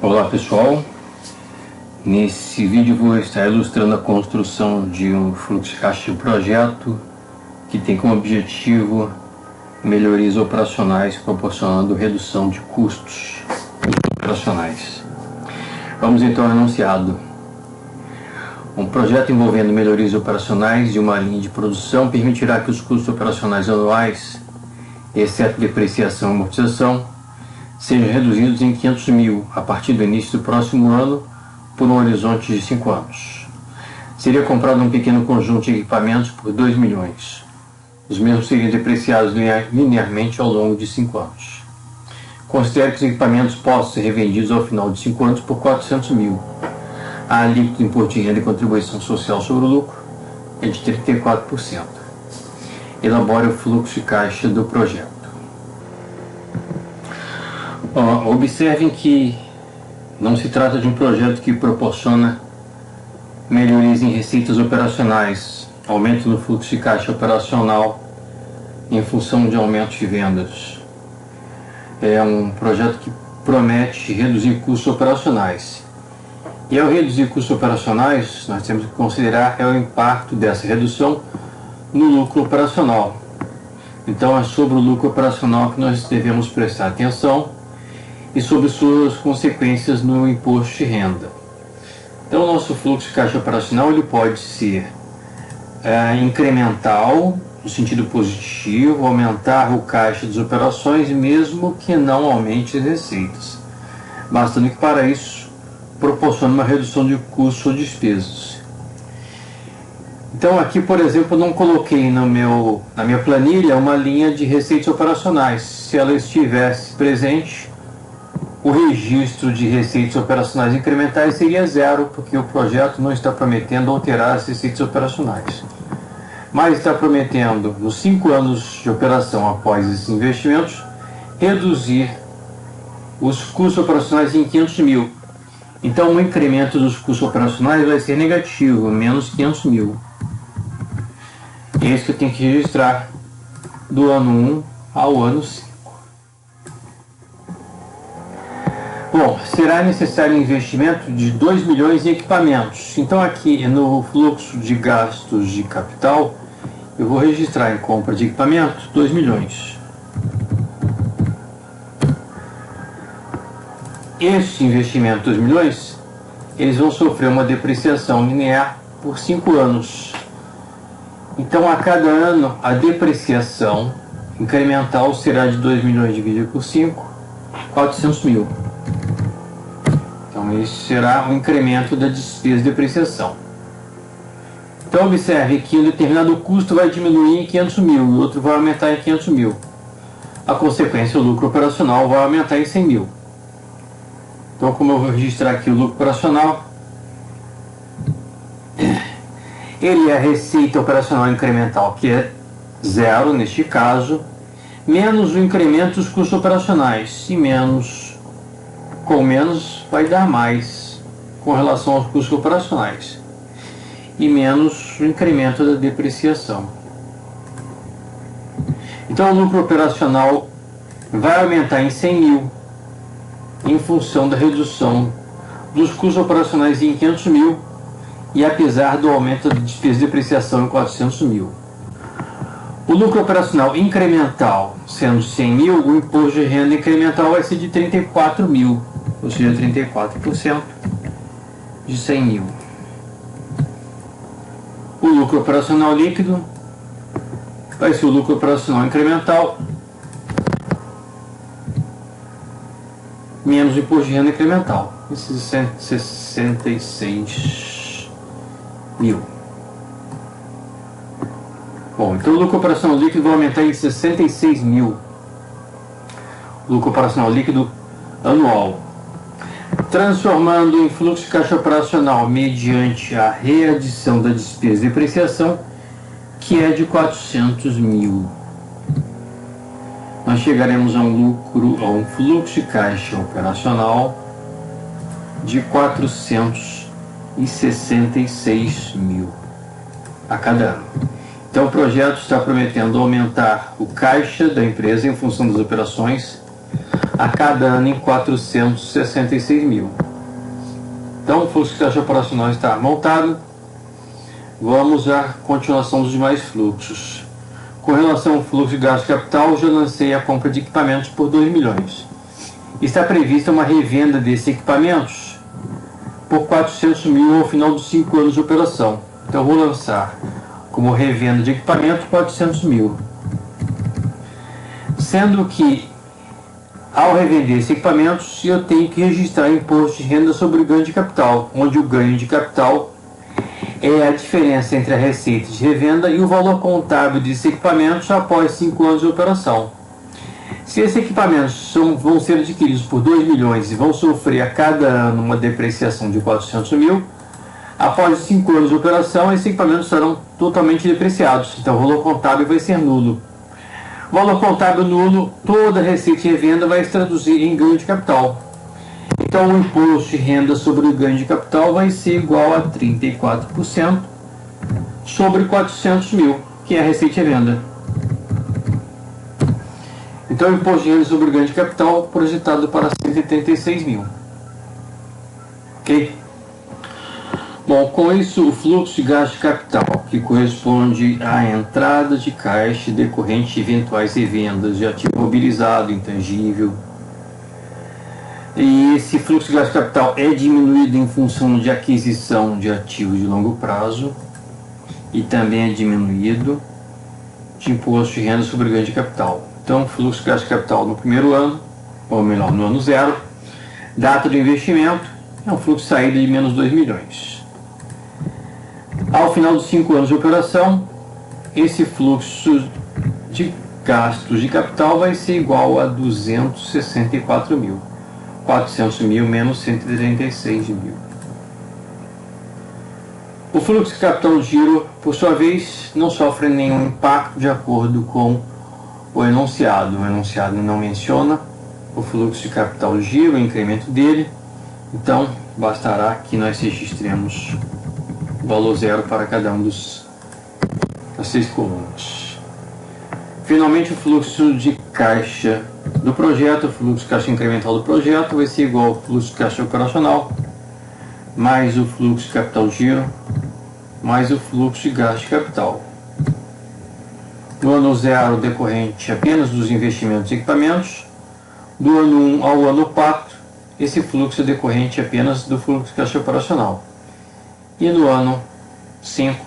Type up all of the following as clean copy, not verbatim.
Olá pessoal, nesse vídeo vou estar ilustrando a construção de um fluxo de caixa de projeto que tem como objetivo melhorias operacionais proporcionando redução de custos operacionais. Vamos então ao enunciado. Um projeto envolvendo melhorias operacionais de uma linha de produção permitirá que os custos operacionais anuais, exceto depreciação e amortização, sejam reduzidos em 500 mil a partir do início do próximo ano por um horizonte de 5 anos. Seria comprado um pequeno conjunto de equipamentos por 2 milhões. Os mesmos seriam depreciados linearmente ao longo de 5 anos. Considere que os equipamentos possam ser revendidos ao final de 5 anos por 400 mil. A alíquota do imposto de renda e contribuição social sobre o lucro é de 34%. Elabore o fluxo de caixa do projeto. Observem que não se trata de um projeto que proporciona melhorias em receitas operacionais, aumento no fluxo de caixa operacional em função de aumento de vendas. É um projeto que promete reduzir custos operacionais. E ao reduzir custos operacionais, nós temos que considerar o impacto dessa redução no lucro operacional. Então é sobre o lucro operacional que nós devemos prestar atenção e sobre suas consequências no imposto de renda. Então o nosso fluxo de caixa operacional ele pode ser incremental, no sentido positivo, aumentar o caixa das operações, mesmo que não aumente as receitas, bastando que para isso proporcione uma redução de custos ou despesas. Então aqui, por exemplo, eu não coloquei na minha planilha uma linha de receitas operacionais. Se ela estivesse presente, o registro de receitas operacionais incrementais seria zero, porque o projeto não está prometendo alterar as receitas operacionais, mas está prometendo, nos 5 anos de operação após esses investimentos, reduzir os custos operacionais em 500 mil. Então o incremento dos custos operacionais vai ser negativo, menos 500 mil. É isso que eu tenho que registrar do ano 1 ao ano 5. Bom, será necessário investimento de 2 milhões em equipamentos. Então aqui no fluxo de gastos de capital, eu vou registrar em compra de equipamento 2 milhões. Este investimento, 2 milhões, eles vão sofrer uma depreciação linear por 5 anos. Então a cada ano a depreciação incremental será de 2 milhões dividido por 5, 400 mil. Então esse será o incremento da despesa de depreciação. Então observe que um determinado custo vai diminuir em 500 mil e o outro vai aumentar em 500 mil. A consequência, o lucro operacional vai aumentar em 100 mil. Então como eu vou registrar aqui o lucro operacional, ele é a receita operacional incremental, que é zero neste caso, menos o incremento dos custos operacionais, e menos com menos vai dar mais com relação aos custos operacionais, e menos o incremento da depreciação. Então o lucro operacional vai aumentar em 100 mil em função da redução dos custos operacionais em 500 mil e apesar do aumento da despesa de depreciação em 400 mil. O lucro operacional incremental sendo 100 mil, o imposto de renda incremental vai ser de 34 mil, ou seja, 34% de 100 mil. O lucro operacional líquido vai ser o lucro operacional incremental menos o imposto de renda incremental, esses 166 mil. Bom, então o lucro operacional líquido vai aumentar em 66 mil. Lucro operacional líquido anual. Transformando em fluxo de caixa operacional mediante a readição da despesa de depreciação, que é de 400 mil. Nós chegaremos a um fluxo de caixa operacional de 466 mil a cada ano. Então o projeto está prometendo aumentar o caixa da empresa em função das operações, a cada ano em 466 mil. Então o fluxo de caixa operacional está montado. Vamos à continuação dos demais fluxos. Com relação ao fluxo de gasto de capital, já lancei a compra de equipamentos por 2 milhões. Está prevista uma revenda desses equipamentos por 400 mil ao final dos 5 anos de operação. Então vou lançar como revenda de equipamento 400 mil. Sendo que ao revender esses equipamentos eu tenho que registrar imposto de renda sobre o ganho de capital, onde o ganho de capital é a diferença entre a receita de revenda e o valor contábil desses equipamentos após 5 anos de operação. Se esses equipamentos vão ser adquiridos por 2 milhões e vão sofrer a cada ano uma depreciação de 400 mil, após 5 anos de operação, esses equipamentos serão totalmente depreciados, então o valor contábil vai ser nulo. O valor contábil nulo, toda a receita de revenda vai se traduzir em ganho de capital. Então o imposto de renda sobre o ganho de capital vai ser igual a 34% sobre 400 mil, que é a receita de revenda. Então o imposto de renda sobre o ganho de capital projetado para 186 mil. Ok? Bom, com isso o fluxo de gasto de capital, que corresponde à entrada de caixa decorrente de eventuais revendas de ativo mobilizado, intangível. E esse fluxo de gasto de capital é diminuído em função de aquisição de ativos de longo prazo e também é diminuído de imposto de renda sobre ganho de capital. Então, o fluxo de gasto de capital no primeiro ano, ou melhor, no ano zero, data do investimento, é um fluxo de saída de menos 2 milhões. Ao final dos 5 anos de operação, esse fluxo de gastos de capital vai ser igual a 264 mil. 400 mil menos 136 mil. O fluxo de capital de giro, por sua vez, não sofre nenhum impacto de acordo com o enunciado. O enunciado não menciona o fluxo de capital de giro, o incremento dele, então bastará que nós registremos valor zero para cada um das 6 colunas. Finalmente, o fluxo de caixa do projeto, o fluxo de caixa incremental do projeto vai ser igual ao fluxo de caixa operacional mais o fluxo de capital de giro mais o fluxo de gasto de capital. No ano 0 decorrente apenas dos investimentos e equipamentos, do ano 1 ao ano 4 esse fluxo é decorrente apenas do fluxo de caixa operacional. E no ano 5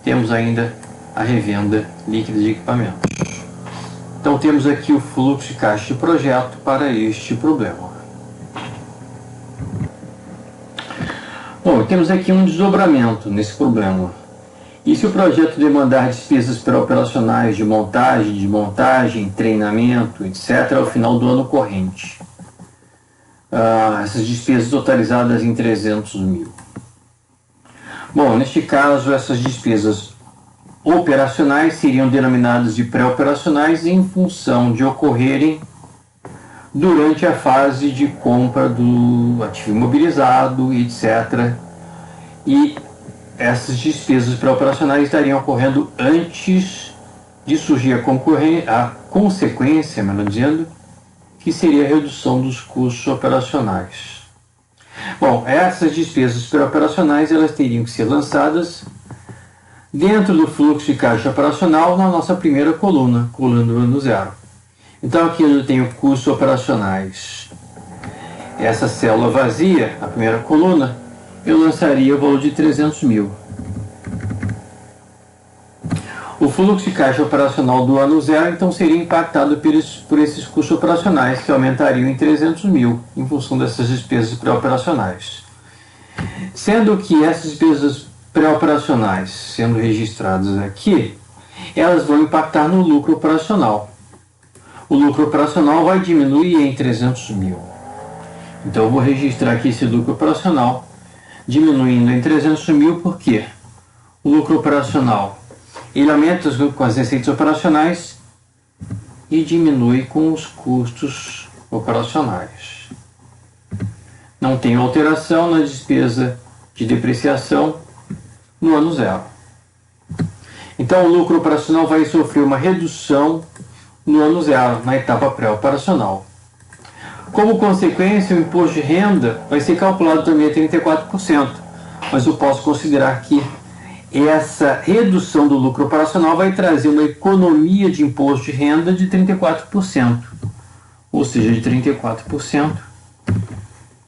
temos ainda a revenda líquida de equipamentos. Então temos aqui o fluxo de caixa de projeto para este problema. Bom, temos aqui um desdobramento nesse problema. E se o projeto demandar despesas pré-operacionais de montagem, desmontagem, treinamento, etc., ao final do ano corrente? Essas despesas totalizadas em 300 mil. Bom, neste caso, essas despesas operacionais seriam denominadas de pré-operacionais em função de ocorrerem durante a fase de compra do ativo imobilizado, etc. E essas despesas pré-operacionais estariam ocorrendo antes de surgir a consequência, melhor dizendo, que seria a redução dos custos operacionais. Bom, essas despesas pré-operacionais elas teriam que ser lançadas dentro do fluxo de caixa operacional na nossa primeira coluna, coluna do ano zero. Então aqui eu tenho custos operacionais. Essa célula vazia, a primeira coluna, eu lançaria o valor de 300 mil. O fluxo de caixa operacional do ano zero então seria impactado por esses custos operacionais que aumentariam em 300 mil em função dessas despesas pré-operacionais. Sendo que essas despesas pré-operacionais sendo registradas aqui, elas vão impactar no lucro operacional. O lucro operacional vai diminuir em 300 mil. Então eu vou registrar aqui esse lucro operacional diminuindo em 300 mil, porque o lucro operacional ele aumenta com as receitas operacionais e diminui com os custos operacionais. Não tem alteração na despesa de depreciação no ano zero. Então o lucro operacional vai sofrer uma redução no ano zero, na etapa pré-operacional. Como consequência, o imposto de renda vai ser calculado também a 34%, mas eu posso considerar que essa redução do lucro operacional vai trazer uma economia de imposto de renda de 34%, ou seja, de 34%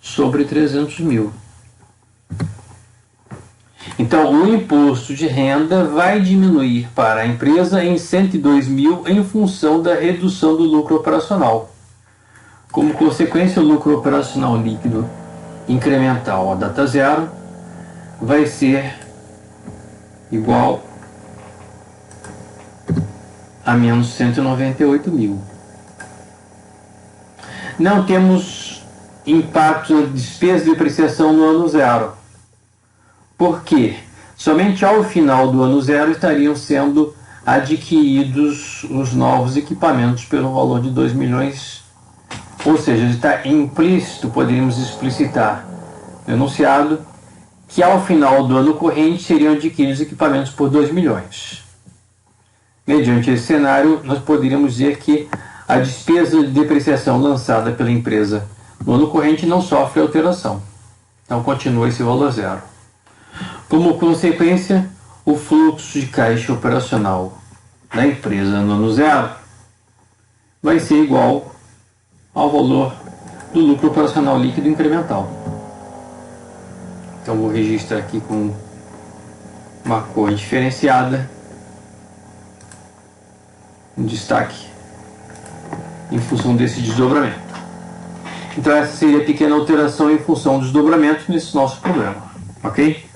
sobre 300 mil. Então, o imposto de renda vai diminuir para a empresa em 102 mil em função da redução do lucro operacional. Como consequência, o lucro operacional líquido incremental a data zero vai ser igual a menos 198 mil. Não temos impacto de despesa de depreciação no ano zero. Por quê? Somente ao final do ano zero estariam sendo adquiridos os novos equipamentos pelo valor de 2 milhões. Ou seja, está implícito, poderíamos explicitar no enunciado, que ao final do ano corrente seriam adquiridos equipamentos por 2 milhões. Mediante esse cenário, nós poderíamos dizer que a despesa de depreciação lançada pela empresa no ano corrente não sofre alteração. Então continua esse valor zero. Como consequência, o fluxo de caixa operacional da empresa no ano zero vai ser igual ao valor do lucro operacional líquido incremental. Então vou registrar aqui com uma cor diferenciada, um destaque em função desse desdobramento. Então essa seria a pequena alteração em função do desdobramento nesse nosso problema, ok?